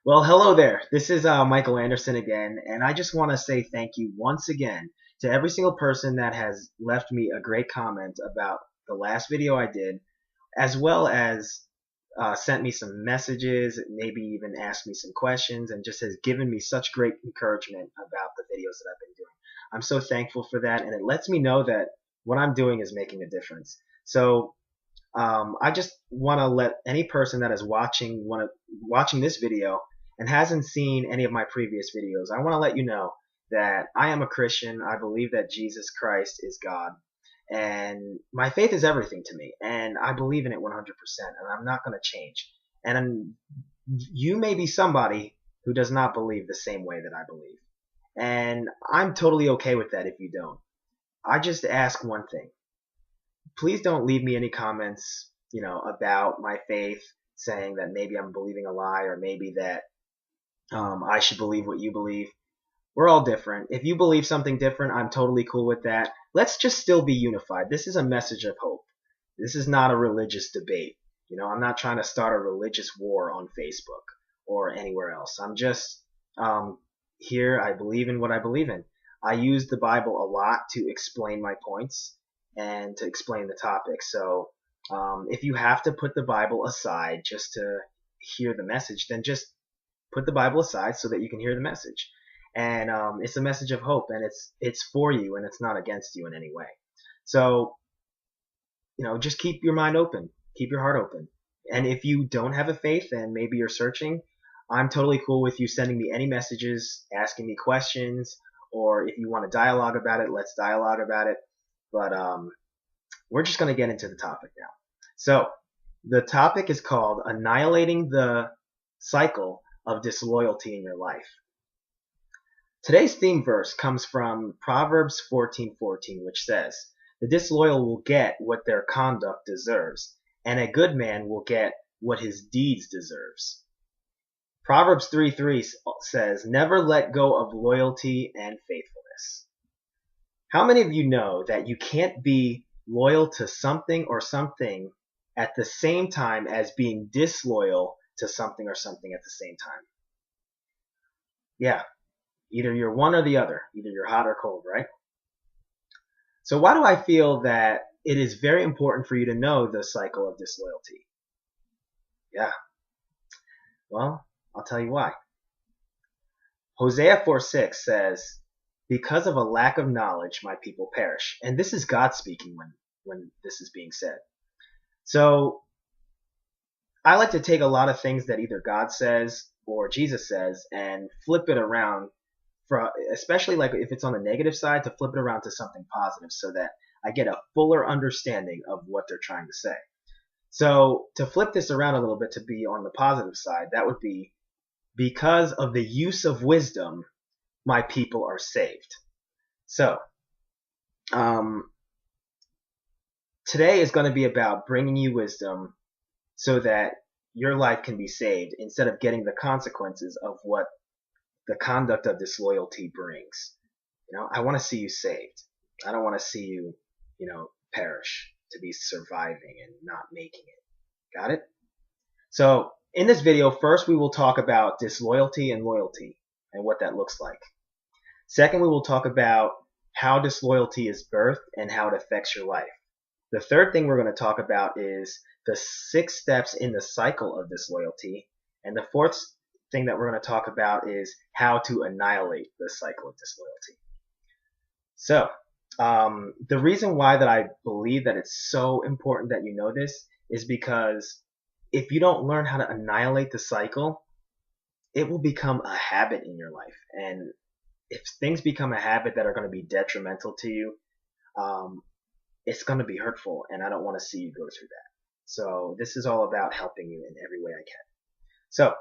Well, hello there. This is Michael Anderson again, and I just want to say thank you once again to every single person that has left me a great comment about the last video I did, as well as sent me some messages, maybe even asked me some questions, and just has given me such great encouragement about the videos that I've been doing. I'm so thankful for that, and it lets me know that what I'm doing is making a difference. So I just want to let any person that is watching this video and hasn't seen any of my previous videos, I want to let you know that I am a Christian. I believe that Jesus Christ is God, and my faith is everything to me, and I believe in it 100%, and I'm not going to change. And you may be somebody who does not believe the same way that I believe, and I'm totally okay with that if you don't. I just ask one thing: please don't leave me any comments, about my faith, saying that maybe I'm believing a lie or maybe that I should believe what you believe. We're all different. If you believe something different, I'm totally cool with that. Let's just still be unified. This is a message of hope. This is not a religious debate. I'm not trying to start a religious war on Facebook or anywhere else. I'm just here. I believe in what I believe in. I use the Bible a lot to explain my points and to explain the topic. So if you have to put the Bible aside just to hear the message, then just put the Bible aside so that you can hear the message. And it's a message of hope, and it's for you, and it's not against you in any way. So just keep your mind open, keep your heart open. And if you don't have a faith and maybe you're searching, I'm totally cool with you sending me any messages, asking me questions, or if you want to dialogue about it, let's dialogue about it. But we're just going to get into the topic now. So the topic is called Annihilating the Cycle of Disloyalty in Your Life. Today's theme verse comes from Proverbs 14:14, which says, "The disloyal will get what their conduct deserves, and a good man will get what his deeds deserves." Proverbs 3:3 says, "Never let go of loyalty and faithfulness." How many of you know that you can't be loyal to something or something at the same time as being disloyal to something or something at the same time? Yeah, either you're one or the other. Either you're hot or cold, right? So why do I feel that it is very important for you to know the cycle of disloyalty? Yeah, well, I'll tell you why. Hosea 4:6 says, "Because of a lack of knowledge, my people perish." And this is God speaking when this is being said. So I like to take a lot of things that either God says or Jesus says and flip it around, especially like if it's on the negative side, to flip it around to something positive so that I get a fuller understanding of what they're trying to say. So to flip this around a little bit to be on the positive side, that would be, because of the use of wisdom, my people are saved. So today is going to be about bringing you wisdom so that your life can be saved instead of getting the consequences of what the conduct of disloyalty brings. I want to see you saved. I don't want to see you, perish, to be surviving and not making it. Got it? So in this video, first we will talk about disloyalty and loyalty and what that looks like. Second, we will talk about how disloyalty is birthed and how it affects your life. The third thing we're going to talk about is the 6 steps in the cycle of disloyalty. And the fourth thing that we're going to talk about is how to annihilate the cycle of disloyalty. So the reason why that I believe that it's so important that you know this is because if you don't learn how to annihilate the cycle, it will become a habit in your life. And if things become a habit that are going to be detrimental to you, it's going to be hurtful, and I don't want to see you go through that. So this is all about helping you in every way I can. So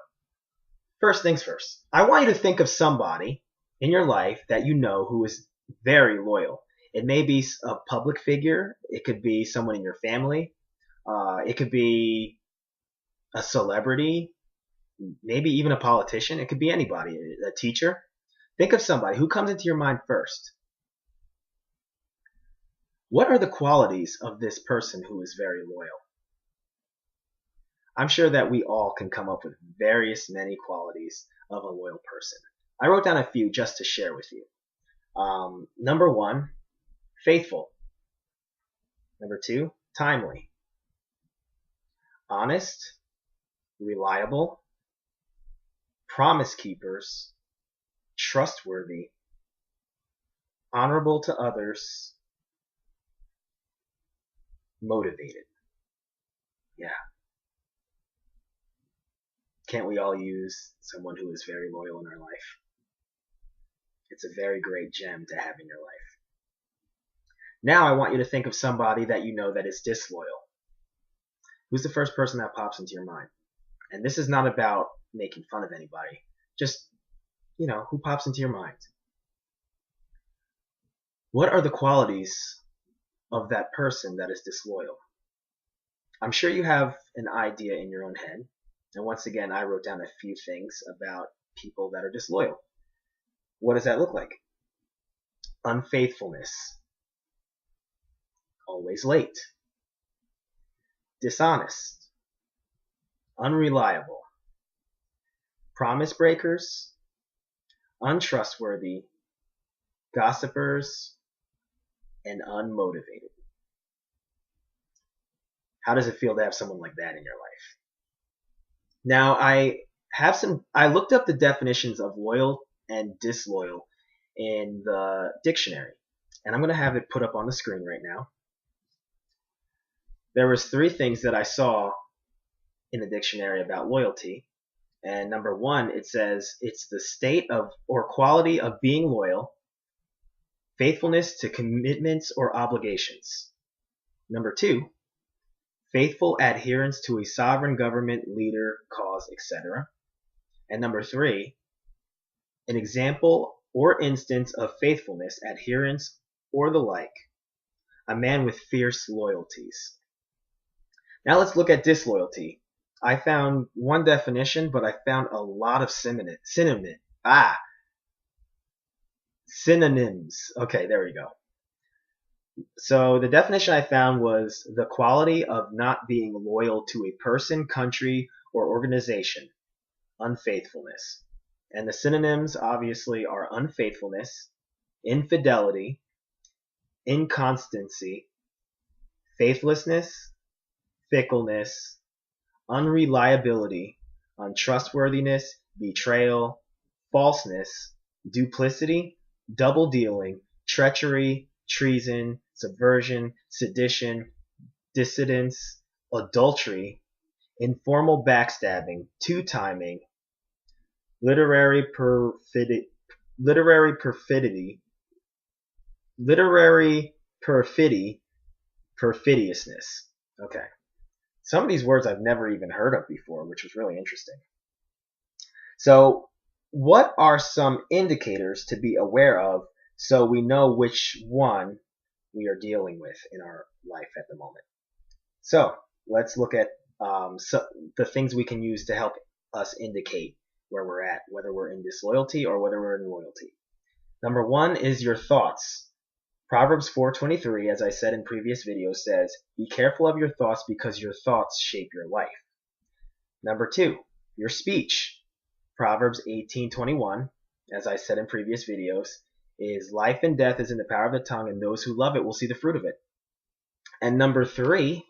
first things first, I want you to think of somebody in your life that you know who is very loyal. It may be a public figure. It could be someone in your family. It could be a celebrity, maybe even a politician. It could be anybody, a teacher. Think of somebody. Who comes into your mind first? What are the qualities of this person who is very loyal? I'm sure that we all can come up with various many qualities of a loyal person. I wrote down a few just to share with you. Number one, faithful. Number two, timely. Honest, reliable, promise keepers, trustworthy, honorable to others, motivated. Yeah. Can't we all use someone who is very loyal in our life? It's a very great gem to have in your life. Now I want you to think of somebody that you know that is disloyal. Who's the first person that pops into your mind? And this is not about making fun of anybody. Just, who pops into your mind? What are the qualities of that person that is disloyal? I'm sure you have an idea in your own head. And once again, I wrote down a few things about people that are disloyal. What does that look like? Unfaithfulness. Always late. Dishonest. Unreliable. Promise breakers. Untrustworthy. Gossipers. And unmotivated. How does it feel to have someone like that in your life? Now, I looked up the definitions of loyal and disloyal in the dictionary, and I'm going to have it put up on the screen right now. There was 3 things that I saw in the dictionary about loyalty, and number 1, it says it's the state of or quality of being loyal, faithfulness to commitments or obligations. Number 2, faithful adherence to a sovereign government, leader, cause, etc. And number 3, an example or instance of faithfulness, adherence, or the like. A man with fierce loyalties. Now let's look at disloyalty. I found one definition, but I found a lot of synonyms. Okay, there we go. So the definition I found was the quality of not being loyal to a person, country, or organization. Unfaithfulness. And the synonyms obviously are unfaithfulness, infidelity, inconstancy, faithlessness, fickleness, unreliability, untrustworthiness, betrayal, falseness, duplicity, double dealing, treachery, treason, subversion, sedition, dissidence, adultery, informal backstabbing, two-timing, literary perfidy, perfidiousness. Okay. Some of these words I've never even heard of before, which was really interesting. So, what are some indicators to be aware of so we know which one we are dealing with in our life at the moment? So, let's look at the things we can use to help us indicate where we're at, whether we're in disloyalty or whether we're in loyalty. Number 1 is your thoughts. Proverbs 4:23, as I said in previous videos, says, "Be careful of your thoughts because your thoughts shape your life." Number 2, your speech. Proverbs 18:21, as I said in previous videos, is life and death is in the power of the tongue, and those who love it will see the fruit of it. And number 3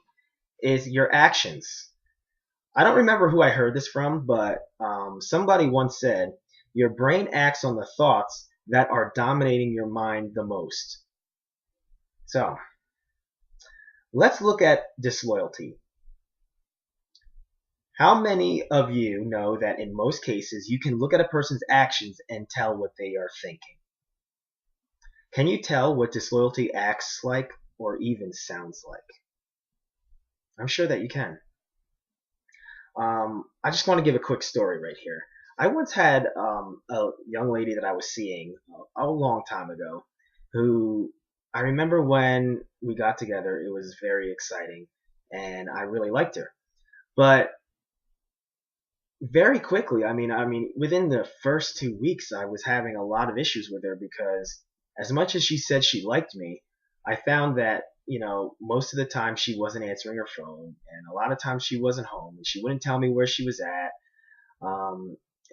is your actions. I don't remember who I heard this from, but somebody once said, your brain acts on the thoughts that are dominating your mind the most. So, let's look at disloyalty. How many of you know that in most cases you can look at a person's actions and tell what they are thinking? Can you tell what disloyalty acts like or even sounds like? I'm sure that you can. I just want to give a quick story right here. I once had a young lady that I was seeing a long time ago who I remember when we got together, it was very exciting and I really liked her. But very quickly, I mean, within the first 2 weeks, I was having a lot of issues with her because as much as she said she liked me, I found that most of the time she wasn't answering her phone, and a lot of times she wasn't home, and she wouldn't tell me where she was at.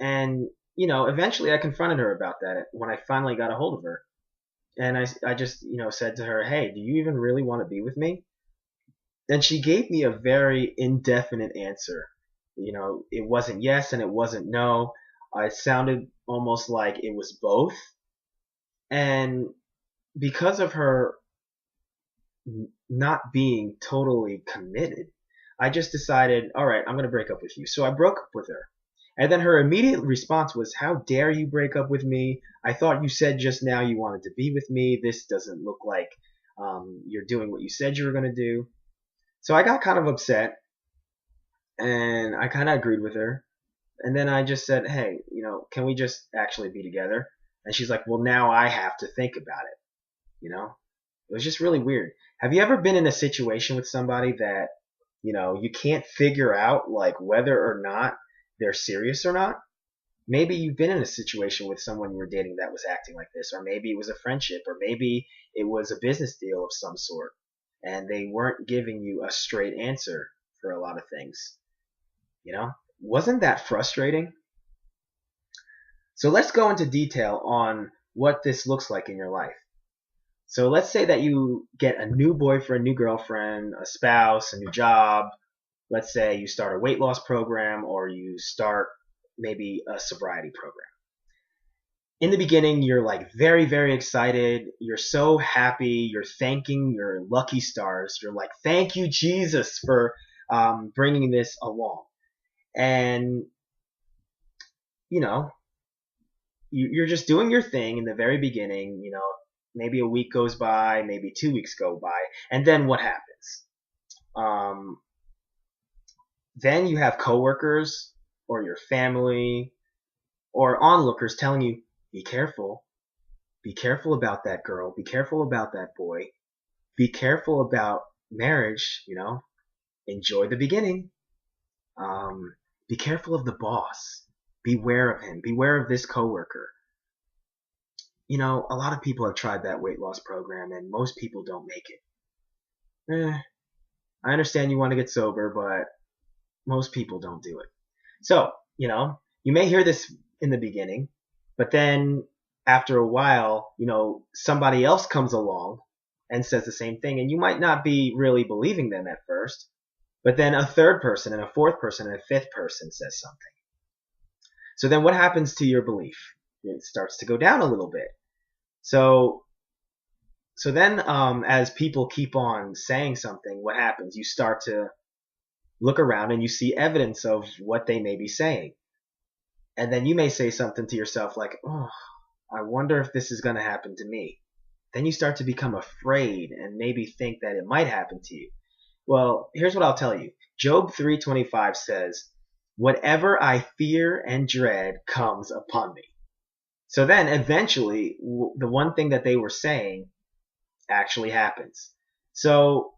And eventually I confronted her about that when I finally got a hold of her. And I just, said to her, hey, do you even really want to be with me? And she gave me a very indefinite answer. It wasn't yes and it wasn't no. It sounded almost like it was both. And because of her not being totally committed, I just decided, all right, I'm going to break up with you. So I broke up with her. And then her immediate response was, how dare you break up with me? I thought you said just now you wanted to be with me. This doesn't look like you're doing what you said you were going to do. So I got kind of upset, and I kind of agreed with her. And then I just said, hey, can we just actually be together? And she's like, well, now I have to think about it. It was just really weird. Have you ever been in a situation with somebody that, you can't figure out like whether or not they're serious or not? Maybe you've been in a situation with someone you were dating that was acting like this, or maybe it was a friendship, or maybe it was a business deal of some sort, and they weren't giving you a straight answer for a lot of things. Wasn't that frustrating? So let's go into detail on what this looks like in your life. So let's say that you get a new boyfriend, new girlfriend, a spouse, a new job. Let's say you start a weight loss program, or you start maybe a sobriety program. In the beginning, you're like very, very excited. You're so happy. You're thanking your lucky stars. You're like, thank you, Jesus, for bringing this along. And, you're just doing your thing in the very beginning. Maybe a week goes by, maybe 2 weeks go by, and then what happens? Then you have coworkers or your family or onlookers telling you, be careful about that girl, be careful about that boy, be careful about marriage, enjoy the beginning. Be careful of the boss, beware of him, beware of this coworker. A lot of people have tried that weight loss program, and most people don't make it. I understand you want to get sober, but most people don't do it. So, you may hear this in the beginning, but then after a while, somebody else comes along and says the same thing, and you might not be really believing them at first, but then a third person and a fourth person and a fifth person says something. So then what happens to your belief? It starts to go down a little bit. So then as people keep on saying something, what happens? You start to look around and you see evidence of what they may be saying. And then you may say something to yourself like, oh, I wonder if this is going to happen to me. Then you start to become afraid and maybe think that it might happen to you. Well, here's what I'll tell you. Job 3:25 says, whatever I fear and dread comes upon me. So then eventually the one thing that they were saying actually happens. So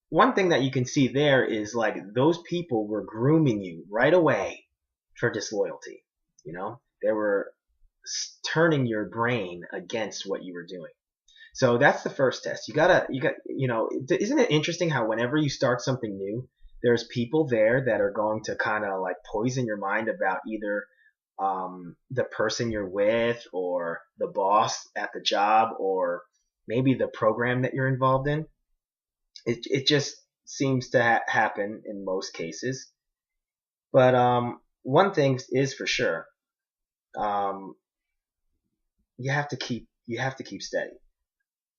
one thing that you can see there is like those people were grooming you right away for disloyalty. They were turning your brain against what you were doing. So that's the first test. Isn't it interesting how whenever you start something new, there's people there that are going to kind of like poison your mind about either the person you're with, or the boss at the job, or maybe the program that you're involved in. It just seems to happen in most cases. But one thing is for sure, you have to keep steady.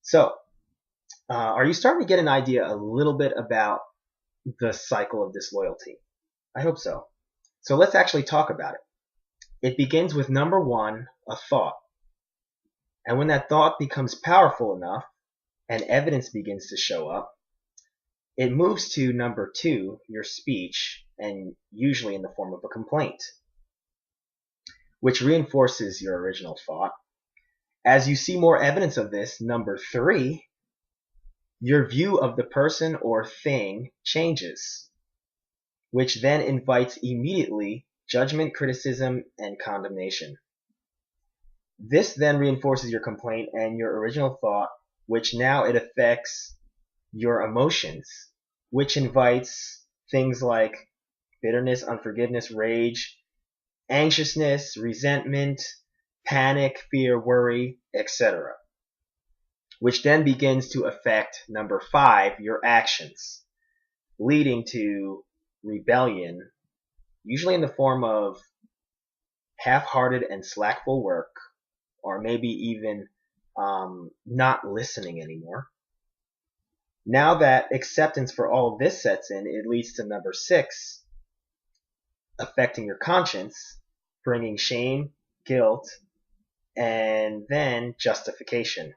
So, are you starting to get an idea a little bit about the cycle of disloyalty? I hope so. So let's actually talk about it. It begins with number 1, a thought. And when that thought becomes powerful enough and evidence begins to show up, it moves to number 2, your speech, and usually in the form of a complaint, which reinforces your original thought. As you see more evidence of this, number 3, your view of the person or thing changes, which then invites immediately judgment, criticism, and condemnation. This then reinforces your complaint and your original thought, which now it affects your emotions, which invites things like bitterness, unforgiveness, rage, anxiousness, resentment, panic, fear, worry, etc., which then begins to affect number 5, your actions, leading to rebellion, usually in the form of half-hearted and slackful work, or maybe even not listening anymore. Now that acceptance for all of this sets in, it leads to number 6, affecting your conscience, bringing shame, guilt, and then justification.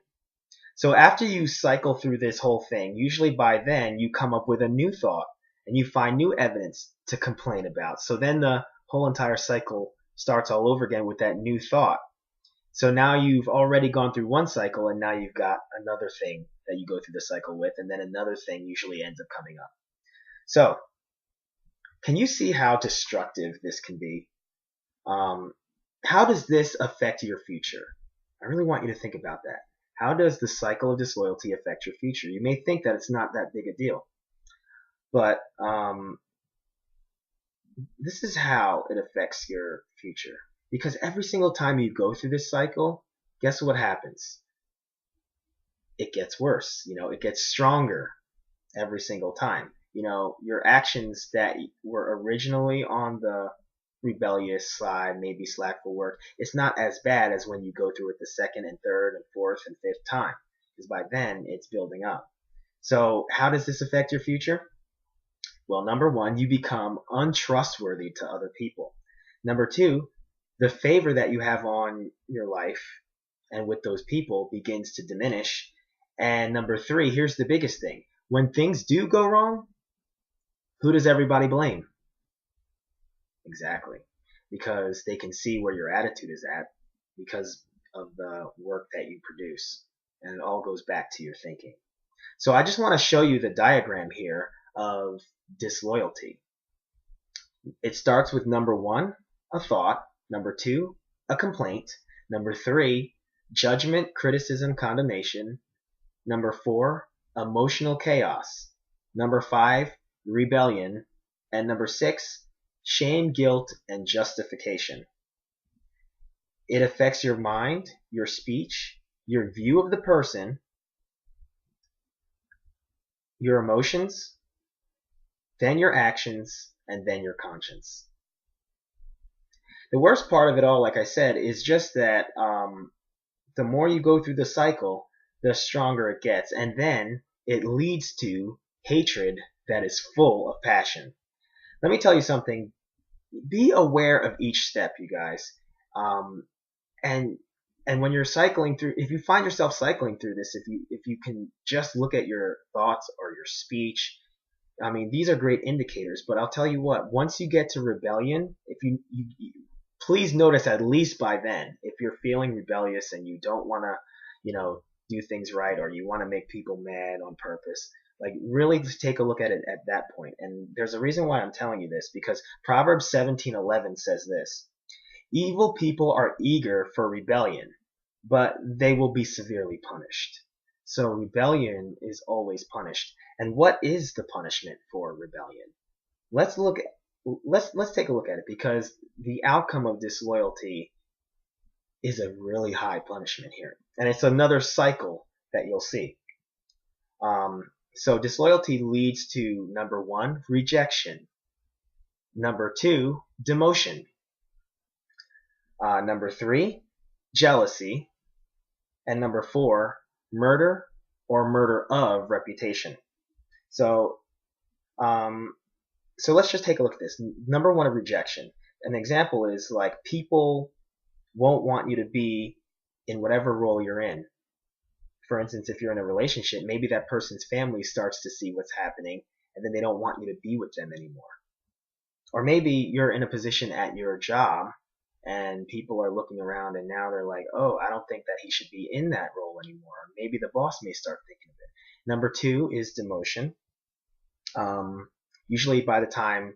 So after you cycle through this whole thing, usually by then you come up with a new thought and you find new evidence to complain about. So then the whole entire cycle starts all over again with that new thought. So now you've already gone through one cycle, and now you've got another thing that you go through the cycle with, and then another thing usually ends up coming up. So can you see how destructive this can be? How does this affect your future? I really want you to think about that. How does the cycle of disloyalty affect your future? You may think that it's not that big a deal, but this is how it affects your future. Because every single time you go through this cycle, guess what happens? It gets worse. It gets stronger every single time. Your actions that were originally on the rebellious side, maybe slackful work, it's not as bad as when you go through it the second and third and fourth and fifth time, because by then it's building up. So how does this affect your future? Well, number 1, you become untrustworthy to other people. Number 2, the favor that you have on your life and with those people begins to diminish. And number 3, here's the biggest thing. When things do go wrong, who does everybody blame? Exactly. Because they can see where your attitude is at because of the work that you produce. And it all goes back to your thinking. So I just want to show you the diagram here of disloyalty. It starts with number 1, a thought. Number 2, a complaint. Number 3, judgment, criticism, condemnation. Number 4, emotional chaos. Number 5, rebellion. And number 6, shame, guilt, and justification. It affects your mind, your speech, your view of the person, your emotions, then your actions, and then your conscience. The worst part of it all, like I said, is just that the more you go through the cycle, the stronger it gets. And then it leads to hatred that is full of passion. Let me tell you something. Be aware of each step, you guys. And when you're cycling through, if you find yourself cycling through this, if you can just look at your thoughts or your speech, I mean, these are great indicators. But I'll tell you what, once you get to rebellion, if you please notice at least by then, if you're feeling rebellious and you don't want to, do things right, or you want to make people mad on purpose, like really just take a look at it at that point. And there's a reason why I'm telling you this, because Proverbs 17:11 says this: evil people are eager for rebellion, but they will be severely punished. So rebellion is always punished. And what is the punishment for rebellion? Let's take a look at it, because the outcome of disloyalty is a really high punishment here. And it's another cycle that you'll see. So disloyalty leads to number 1, rejection. Number 2, demotion. Number 3, jealousy. And number 4, murder or murder of reputation. So let's just take a look at this. Number 1 of rejection. An example is like people won't want you to be in whatever role you're in. For instance, if you're in a relationship, maybe that person's family starts to see what's happening, and then they don't want you to be with them anymore. Or maybe you're in a position at your job, and people are looking around, and now they're like, oh, I don't think that he should be in that role anymore. Maybe the boss may start thinking of it. Number 2 is demotion. Usually by the time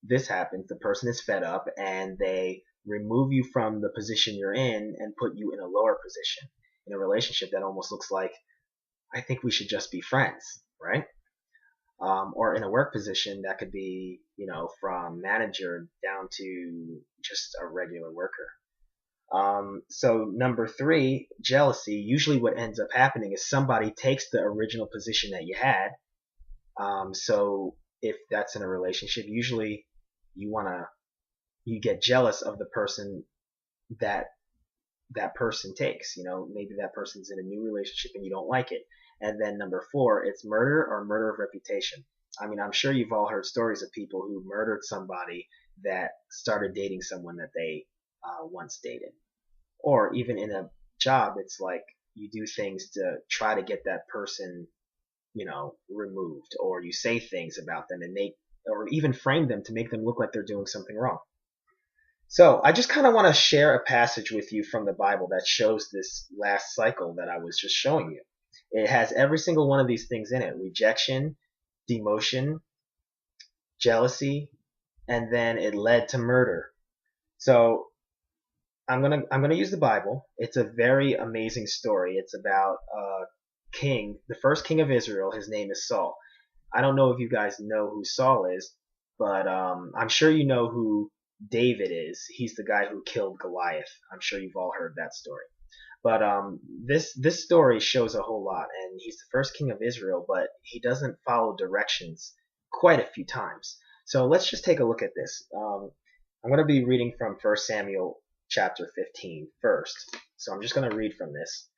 this happens, the person is fed up, and they remove you from the position you're in and put you in a lower position in a relationship that almost looks like, I think we should just be friends. right? Or in a work position that could be, from manager down to just a regular worker. So number three, jealousy. Usually what ends up happening is somebody takes the original position that you had. So if that's in a relationship, usually you get jealous of the person that that person takes. Maybe that person's in a new relationship and you don't like it. And then number four, it's murder or murder of reputation. I mean, I'm sure you've all heard stories of people who murdered somebody that started dating someone that they once dated. Or even in a job, it's like you do things to try to get that person, removed, or you say things about them and or even frame them to make them look like they're doing something wrong. So I just kind of want to share a passage with you from the Bible that shows this last cycle that I was just showing you. It has every single one of these things in it: rejection, demotion, jealousy, and then it led to murder. So I'm gonna use the Bible. It's a very amazing story. It's about a king, the first king of Israel. His name is Saul. I don't know if you guys know who Saul is, but I'm sure you know who David is. He's the guy who killed Goliath. I'm sure you've all heard that story. But this story shows a whole lot, and he's the first king of Israel, but he doesn't follow directions quite a few times. So let's just take a look at this. I'm going to be reading from 1 Samuel chapter 15 first. So I'm just going to read from this.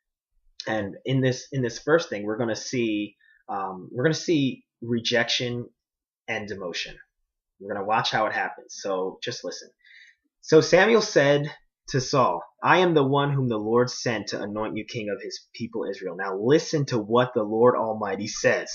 And in this first thing, we're going to see rejection and demotion. We're going to watch how it happens. So just listen. So Samuel said to Saul, "I am the one whom the Lord sent to anoint you king of his people Israel. Now listen to what the Lord Almighty says.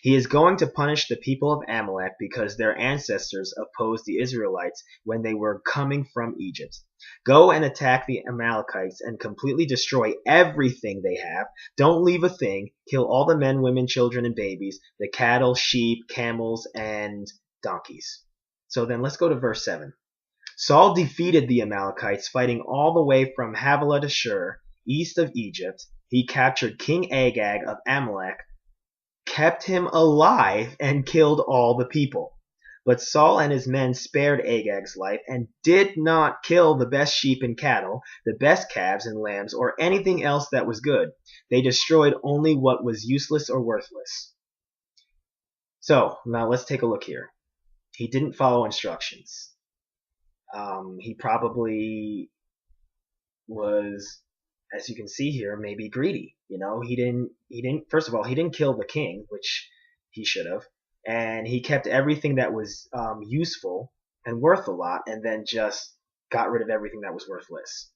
He is going to punish the people of Amalek because their ancestors opposed the Israelites when they were coming from Egypt. Go and attack the Amalekites and completely destroy everything they have. Don't leave a thing. Kill all the men, women, children, and babies, the cattle, sheep, camels, and donkeys." So then let's go to verse 7. Saul defeated the Amalekites, fighting all the way from Havilah to Shur, east of Egypt. He captured King Agag of Amalek, kept him alive, and killed all the people. But Saul and his men spared Agag's life and did not kill the best sheep and cattle, the best calves and lambs, or anything else that was good. They destroyed only what was useless or worthless. So now let's take a look here. He didn't follow instructions. He probably was, as you can see here, maybe greedy. He didn't. First of all, he didn't kill the king, which he should have, and he kept everything that was useful and worth a lot, and then just got rid of everything that was worthless.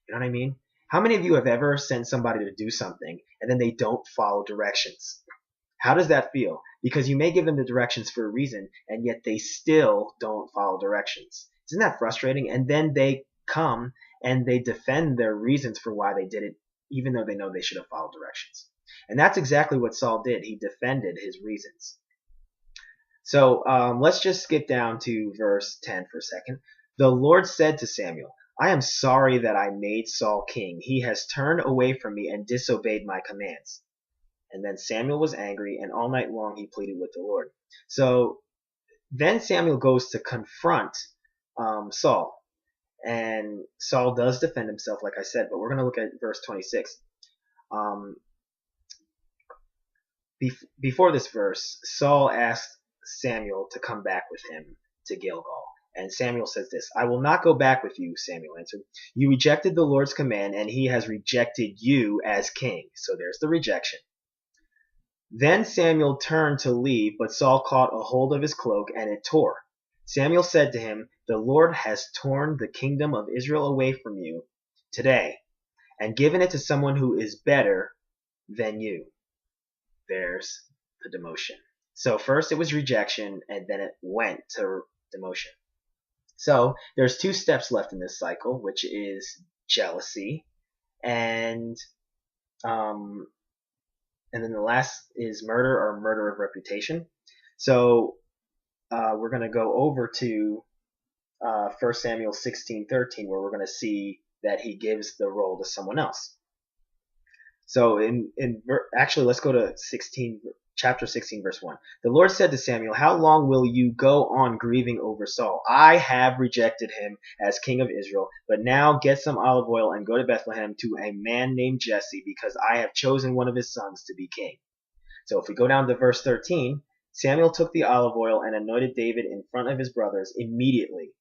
You know what I mean? How many of you have ever sent somebody to do something and then they don't follow directions? How does that feel? Because you may give them the directions for a reason, and yet they still don't follow directions. Isn't that frustrating? And then they come and they defend their reasons for why they did it, even though they know they should have followed directions. And that's exactly what Saul did. He defended his reasons. So let's just skip down to verse 10 for a second. The Lord said to Samuel, "I am sorry that I made Saul king. He has turned away from me and disobeyed my commands." And then Samuel was angry, and all night long he pleaded with the Lord. So then Samuel goes to confront Saul. And Saul does defend himself, like I said, but we're going to look at verse 26. Before this verse, Saul asked Samuel to come back with him to Gilgal. And Samuel says this, "I will not go back with you," Samuel answered. "You rejected the Lord's command, and he has rejected you as king." So there's the rejection. Then Samuel turned to leave, but Saul caught a hold of his cloak, and it tore. Samuel said to him, "The Lord has torn the kingdom of Israel away from you today and given it to someone who is better than you." There's the demotion. So first it was rejection, and then it went to demotion. So there's two steps left in this cycle, which is jealousy, and then the last is murder or murder of reputation. So we're going to go over to 1 Samuel 16:13, where we're going to see that he gives the role to someone else. So actually, let's go to 16 chapter 16, verse 1. The Lord said to Samuel, "How long will you go on grieving over Saul? I have rejected him as king of Israel, but now get some olive oil and go to Bethlehem to a man named Jesse, because I have chosen one of his sons to be king." So if we go down to verse 13, Samuel took the olive oil and anointed David in front of his brothers. Immediately,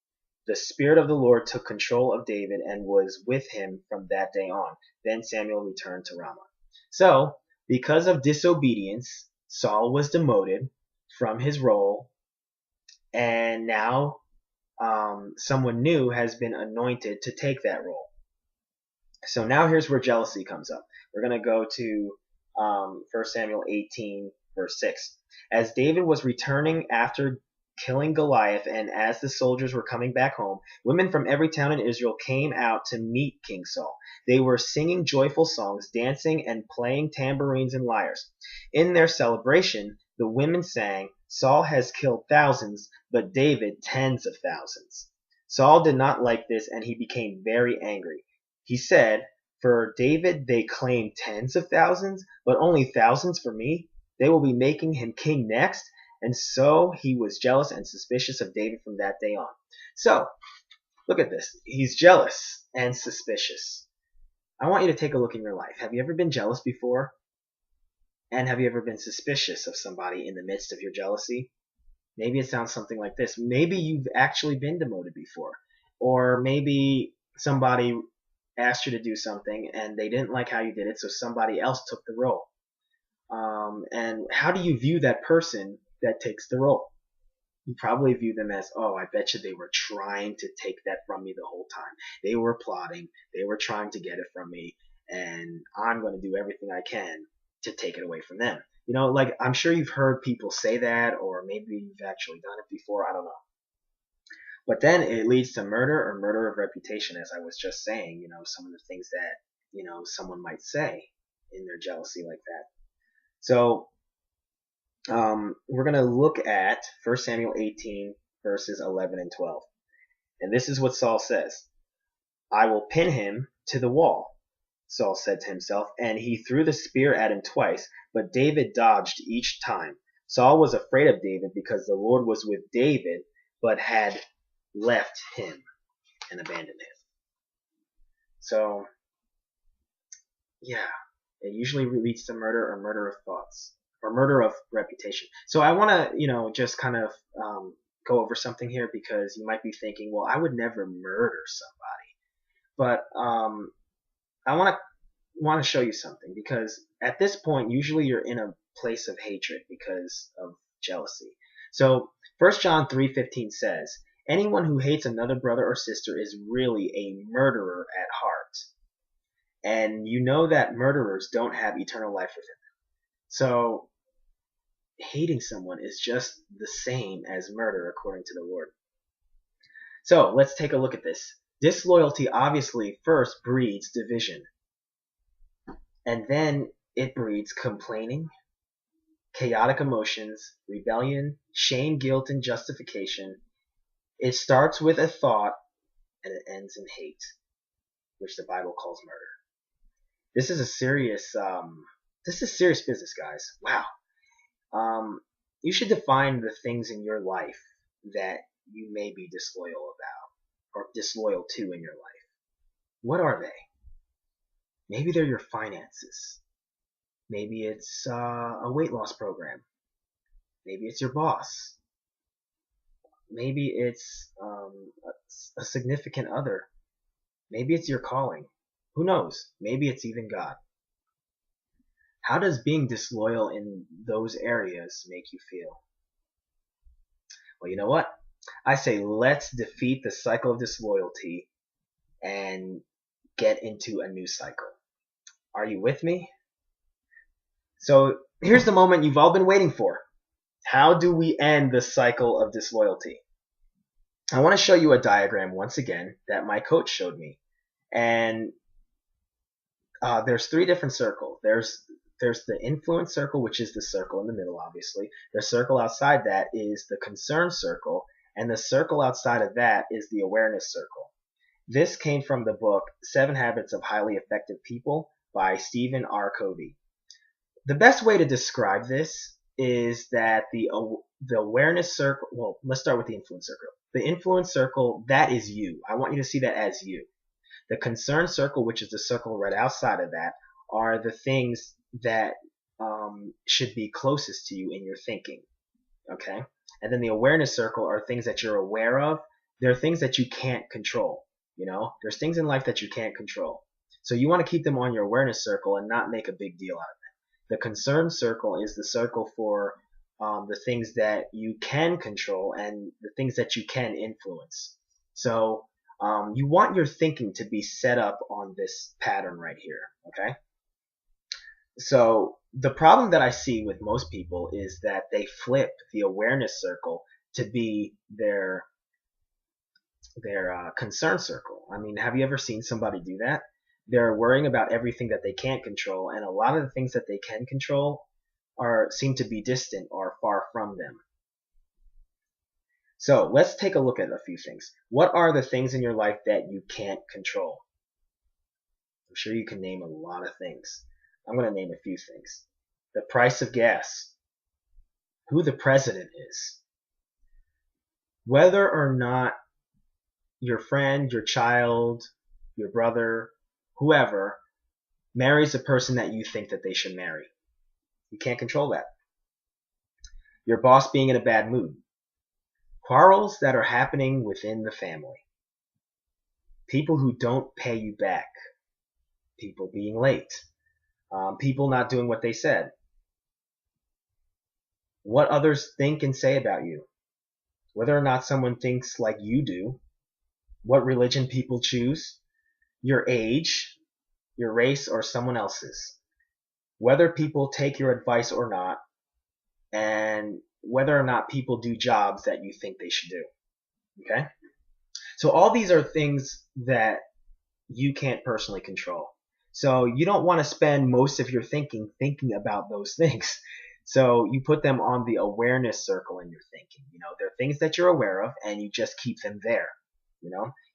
the Spirit of the Lord took control of David and was with him from that day on. Then Samuel returned to Ramah. So, because of disobedience, Saul was demoted from his role, and now someone new has been anointed to take that role. So now here's where jealousy comes up. We're going to go to 1 Samuel 18, verse 6. As David was returning after killing Goliath, and as the soldiers were coming back home, women from every town in Israel came out to meet King Saul. They were singing joyful songs, dancing, and playing tambourines and lyres. In their celebration, the women sang, "Saul has killed thousands, but David tens of thousands." Saul did not like this, and he became very angry. He said, "For David they claim tens of thousands, but only thousands for me. They will be making him king next." And so he was jealous and suspicious of David from that day on. So, look at this. He's jealous and suspicious. I want you to take a look in your life. Have you ever been jealous before? And have you ever been suspicious of somebody in the midst of your jealousy? Maybe it sounds something like this. Maybe you've actually been demoted before. Or maybe somebody asked you to do something and they didn't like how you did it, so somebody else took the role. And how do you view that person that takes the role? You probably view them as, oh, I bet you they were trying to take that from me the whole time. They were plotting. They were trying to get it from me, and I'm going to do everything I can to take it away from them. You know, like, I'm sure you've heard people say that, or maybe you've actually done it before. I don't know. But then it leads to murder or murder of reputation, as I was just saying. You know, some of the things that, you know, someone might say in their jealousy like that. So we're going to look at 1 Samuel 18, verses 11 and 12. And this is what Saul says. "I will pin him to the wall," Saul said to himself, and he threw the spear at him twice, but David dodged each time. Saul was afraid of David because the Lord was with David, but had left him and abandoned him. So, yeah, it usually leads to murder or murder of thoughts, or murder of reputation. So I want to, you know, just kind of go over something here, because you might be thinking, well, I would never murder somebody. But I want to show you something, because at this point, usually you're in a place of hatred because of jealousy. So 1 John 3:15 says, "Anyone who hates another brother or sister is really a murderer at heart. And you know that murderers don't have eternal life within them." So hating someone is just the same as murder, according to the Lord. So let's take a look at this. Disloyalty obviously first breeds division, and then it breeds complaining, chaotic emotions, rebellion, shame, guilt, and justification. It starts with a thought and it ends in hate, which the Bible calls murder. This is serious business, guys. Wow. You should define the things in your life that you may be disloyal about or disloyal to in your life. What are they? Maybe they're your finances. Maybe it's a weight loss program. Maybe it's your boss. Maybe it's a significant other. Maybe it's your calling. Who knows? Maybe it's even God. How does being disloyal in those areas make you feel? Well, you know what? I say let's defeat the cycle of disloyalty and get into a new cycle. Are you with me? So here's the moment you've all been waiting for. How do we end the cycle of disloyalty? I want to show you a diagram once again that my coach showed me. And there's 3 different circles. There's the influence circle, which is the circle in the middle, obviously. The circle outside that is the concern circle, and the circle outside of that is the awareness circle. This came from the book 7 Habits of Highly Effective People by Stephen R. Covey. The best way to describe this is that the awareness circle. Well, let's start with the influence circle. The influence circle, that is you. I want you to see that as you. The concern circle, which is the circle right outside of that, are the things that should be closest to you in your thinking. Okay? And then the awareness circle are things that you're aware of. They're things that you can't control. There's things in life that you can't control. So you want to keep them on your awareness circle and not make a big deal out of them. The concern circle is the circle for the things that you can control and the things that you can influence. So you want your thinking to be set up on this pattern right here. Okay? So the problem that I see with most people is that they flip the awareness circle to be their concern circle. I mean, have you ever seen somebody do that? They're worrying about everything that they can't control, and a lot of the things that they can control seem to be distant or far from them. So let's take a look at a few things. What are the things in your life that you can't control? I'm sure you can name a lot of things. I'm going to name a few things. The price of gas, who the president is, whether or not your friend, your child, your brother, whoever marries a person that you think that they should marry. You can't control that. Your boss being in a bad mood. Quarrels that are happening within the family. People who don't pay you back. People being late. People not doing what they said. What others think and say about you. Whether or not someone thinks like you do. What religion people choose. Your age, your race, or someone else's. Whether people take your advice or not. And whether or not people do jobs that you think they should do. Okay? So all these are things that you can't personally control. So you don't want to spend most of your thinking about those things. So you put them on the awareness circle in your thinking. They're things that you're aware of, and you just keep them there.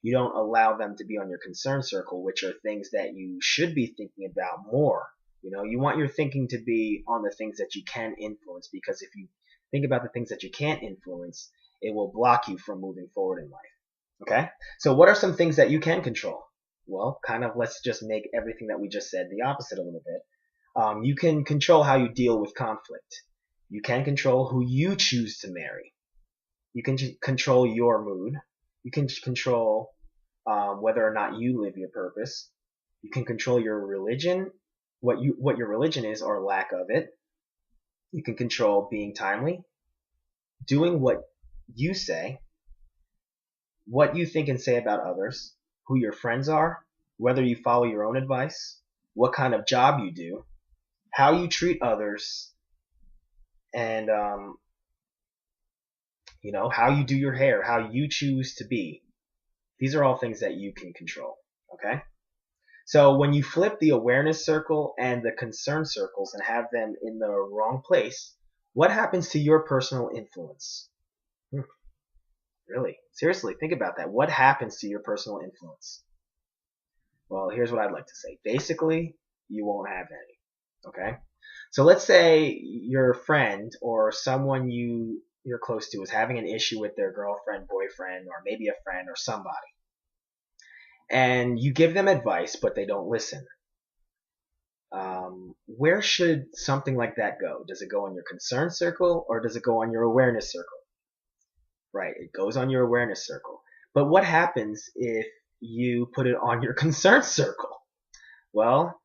You don't allow them to be on your concern circle, which are things that you should be thinking about more. You want your thinking to be on the things that you can influence, because if you think about the things that you can't influence, it will block you from moving forward in life. Okay? So what are some things that you can control? Well, let's just make everything that we just said the opposite a little bit. You can control how you deal with conflict. You can control who you choose to marry. You can control your mood. You can control whether or not you live your purpose. You can control your religion, what your religion is or lack of it. You can control being timely, doing what you say, what you think and say about others, who your friends are, whether you follow your own advice, what kind of job you do, how you treat others, and how you do your hair, how you choose to be. These are all things that you can control. Okay? So when you flip the awareness circle and the concern circles and have them in the wrong place, what happens to your personal influence? Really? Seriously, think about that. What happens to your personal influence? Well, here's what I'd like to say. Basically, you won't have any. Okay? So let's say your friend or someone you're close to is having an issue with their girlfriend, boyfriend, or maybe a friend or somebody. And you give them advice, but they don't listen. Where should something like that go? Does it go on your concern circle or does it go on your awareness circle? Right, it goes on your awareness circle. But what happens if you put it on your concern circle? Well,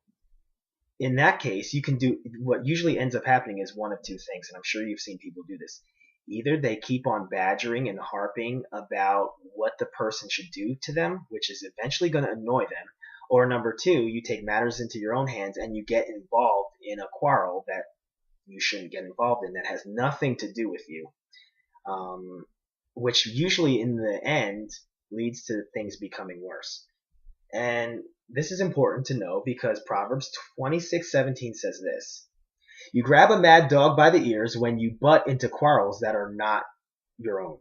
in that case, you can do what usually ends up happening is one of two things, and I'm sure you've seen people do this. Either they keep on badgering and harping about what the person should do to them, which is eventually going to annoy them, or number two, you take matters into your own hands and you get involved in a quarrel that you shouldn't get involved in, that has nothing to do with you, which usually in the end leads to things becoming worse. And this is important to know because Proverbs 26:17 says this: you grab a mad dog by the ears when you butt into quarrels that are not your own.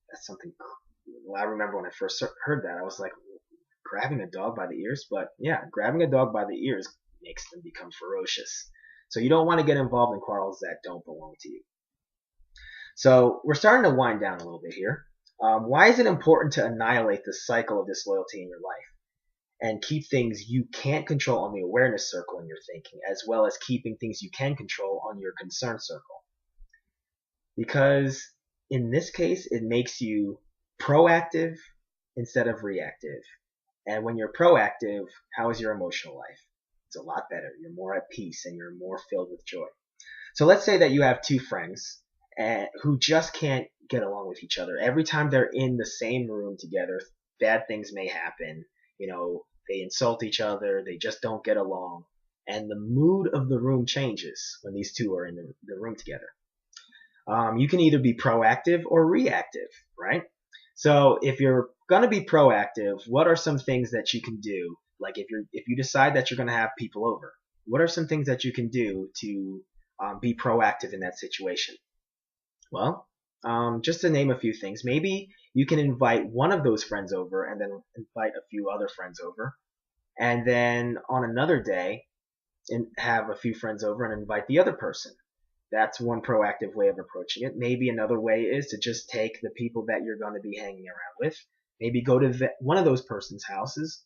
That's something. Well, I remember when I first heard that, I was like, grabbing a dog by the ears? But yeah, grabbing a dog by the ears makes them become ferocious. So you don't want to get involved in quarrels that don't belong to you. So we're starting to wind down a little bit here. Why is it important to annihilate the cycle of disloyalty in your life and keep things you can't control on the awareness circle in your thinking, as well as keeping things you can control on your concern circle? Because in this case, it makes you proactive instead of reactive. And when you're proactive, how is your emotional life? It's a lot better. You're more at peace and you're more filled with joy. So let's say that you have two friends who just can't get along with each other. Every time they're in the same room together, bad things may happen. They insult each other. They just don't get along. And the mood of the room changes when these two are in the room together. You can either be proactive or reactive, right? So if you're going to be proactive, what are some things that you can do? Like if you decide that you're going to have people over, what are some things that you can do to be proactive in that situation? Well, just to name a few things, maybe you can invite one of those friends over and then invite a few other friends over. And then on another day, have a few friends over and invite the other person. That's one proactive way of approaching it. Maybe another way is to just take the people that you're going to be hanging around with. Maybe go to one of those person's houses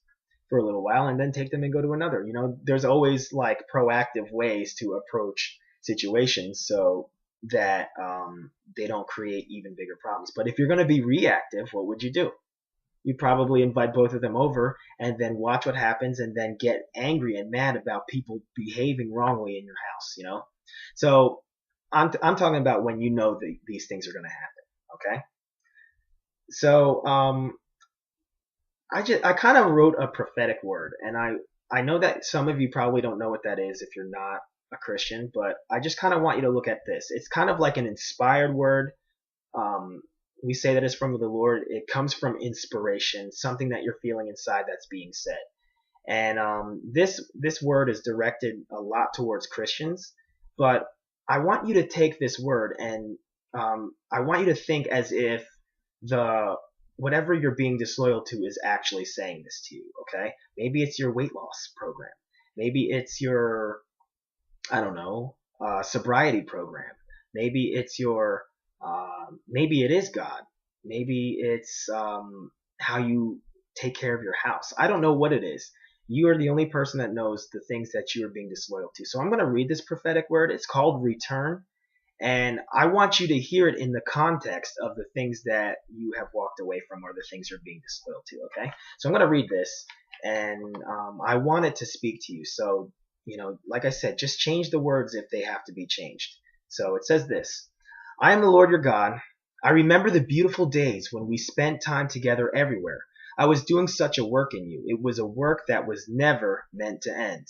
for a little while and then take them and go to another. There's always like proactive ways to approach situations so that they don't create even bigger problems. But if you're going to be reactive, what would you do? You'd probably invite both of them over and then watch what happens and then get angry and mad about people behaving wrongly in your house, So I'm talking about when these things are going to happen, okay? So I kind of wrote a prophetic word, and I know that some of you probably don't know what that is if you're not a Christian, but I just kind of want you to look at this. It's kind of like an inspired word. We say that it's from the Lord. It comes from inspiration, something that you're feeling inside that's being said. And this word is directed a lot towards Christians, but I want you to take this word and I want you to think as if whatever you're being disloyal to is actually saying this to you, okay? Maybe it's your weight loss program. Maybe it's your, I don't know, sobriety program. Maybe it's maybe it is God. Maybe it's how you take care of your house. I don't know what it is. You are the only person that knows the things that you are being disloyal to. So I'm going to read this prophetic word. It's called return. And I want you to hear it in the context of the things that you have walked away from or the things you're being disloyal to, okay? So I'm going to read this, and I want it to speak to you. So, like I said, just change the words if they have to be changed. So it says this: I am the Lord your God. I remember the beautiful days when we spent time together everywhere. I was doing such a work in you. It was a work that was never meant to end.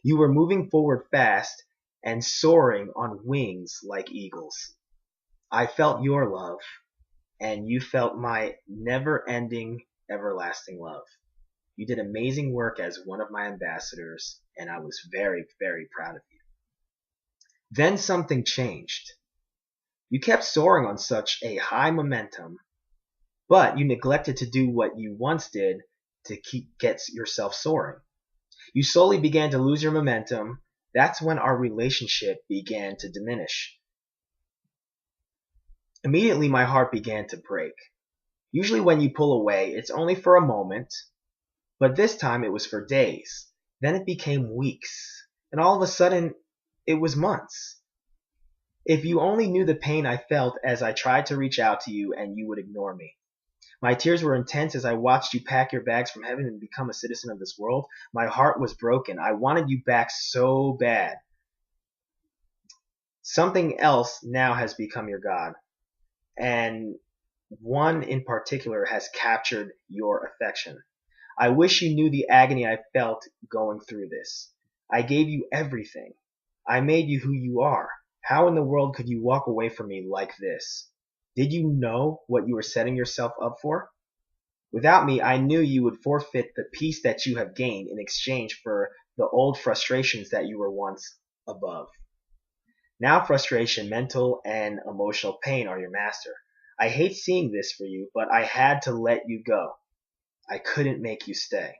You were moving forward fast and soaring on wings like eagles. I felt your love, and you felt my never-ending, everlasting love. You did amazing work as one of my ambassadors, and I was very, very proud of you. Then something changed. You kept soaring on such a high momentum, but you neglected to do what you once did to get yourself soaring. You slowly began to lose your momentum. That's when our relationship began to diminish. Immediately, my heart began to break. Usually when you pull away, it's only for a moment, but this time it was for days. Then it became weeks, and all of a sudden, it was months. If you only knew the pain I felt as I tried to reach out to you and you would ignore me. My tears were intense as I watched you pack your bags from heaven and become a citizen of this world. My heart was broken. I wanted you back so bad. Something else now has become your God, and one in particular has captured your affection. I wish you knew the agony I felt going through this. I gave you everything. I made you who you are. How in the world could you walk away from me like this? Did you know what you were setting yourself up for? Without me, I knew you would forfeit the peace that you have gained in exchange for the old frustrations that you were once above. Now frustration, mental, and emotional pain are your master. I hate seeing this for you, but I had to let you go. I couldn't make you stay.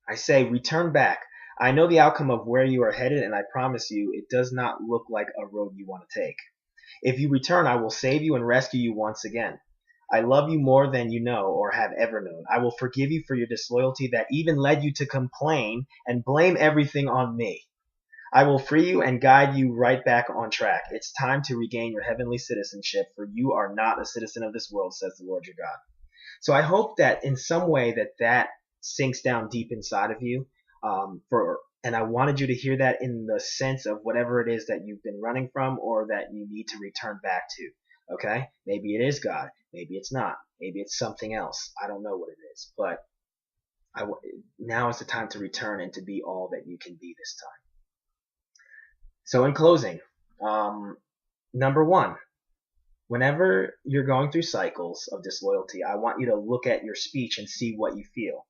I say, return back. I know the outcome of where you are headed, and I promise you, it does not look like a road you want to take. If you return, I will save you and rescue you once again. I love you more than you know or have ever known. I will forgive you for your disloyalty that even led you to complain and blame everything on me. I will free you and guide you right back on track. It's time to regain your heavenly citizenship, for you are not a citizen of this world, says the Lord your God. So I hope that in some way that sinks down deep inside of you. And I wanted you to hear that in the sense of whatever it is that you've been running from or that you need to return back to. Okay? Maybe it is God. Maybe it's not. Maybe it's something else. I don't know what it is. But now is the time to return and to be all that you can be this time. So in closing, number one, whenever you're going through cycles of disloyalty, I want you to look at your speech and see what you feel.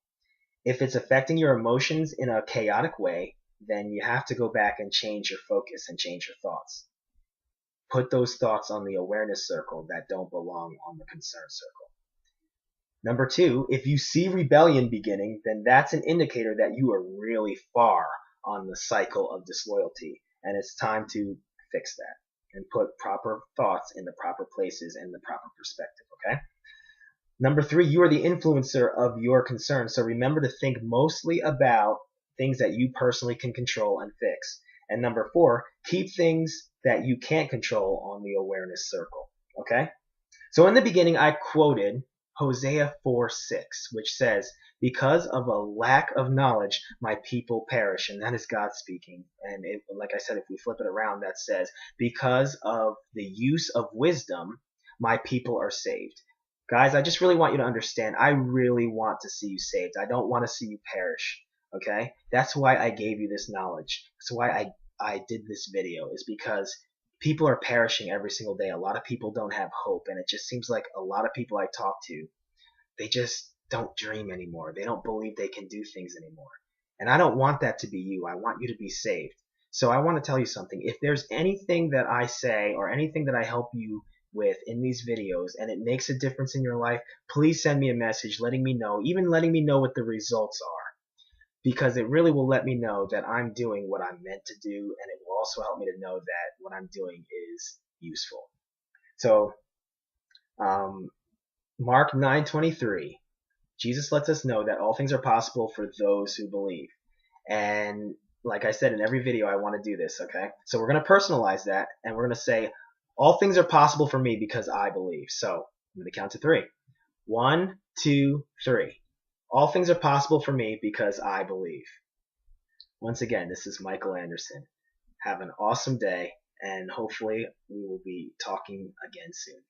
If it's affecting your emotions in a chaotic way, then you have to go back and change your focus and change your thoughts. Put those thoughts on the awareness circle that don't belong on the concern circle. Number two, if you see rebellion beginning, then that's an indicator that you are really far on the cycle of disloyalty, and it's time to fix that and put proper thoughts in the proper places and the proper perspective, okay? Number three, you are the influencer of your concern, so remember to think mostly about things that you personally can control and fix. And number four, keep things that you can't control on the awareness circle, okay? So in the beginning, I quoted Hosea 4:6, which says, because of a lack of knowledge, my people perish. And that is God speaking. And like I said, if we flip it around, that says, because of the use of wisdom, my people are saved. Guys, I just really want you to understand, I really want to see you saved. I don't want to see you perish, okay? That's why I gave you this knowledge. That's why I did this video, is because people are perishing every single day. A lot of people don't have hope, and it just seems like a lot of people I talk to, they just don't dream anymore. They don't believe they can do things anymore. And I don't want that to be you. I want you to be saved. So I want to tell you something. If there's anything that I say or anything that I help you with in these videos and it makes a difference in your life, please send me a message letting me know, even letting me know what the results are, because it really will let me know that I'm doing what I'm meant to do, and it will also help me to know that what I'm doing is useful. So Mark 9:23, Jesus lets us know that all things are possible for those who believe. And like I said in every video, I want to do this, okay? So we're going to personalize that, and we're going to say, all things are possible for me because I believe. So I'm going to count to three. 1, 2, 3. All things are possible for me because I believe. Once again, this is Michael Anderson. Have an awesome day, and hopefully we will be talking again soon.